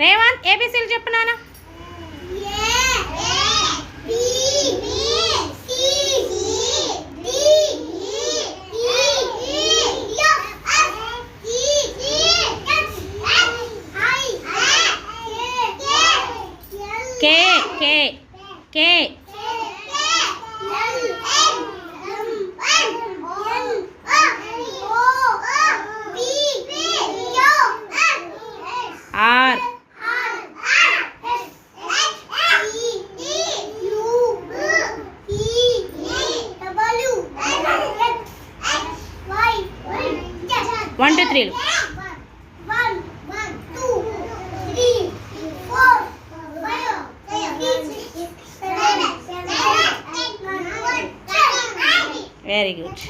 రేవంత్ ఏబిసిలు చెప్పు నాన్న. K K K R one two త్రీలు. Very good.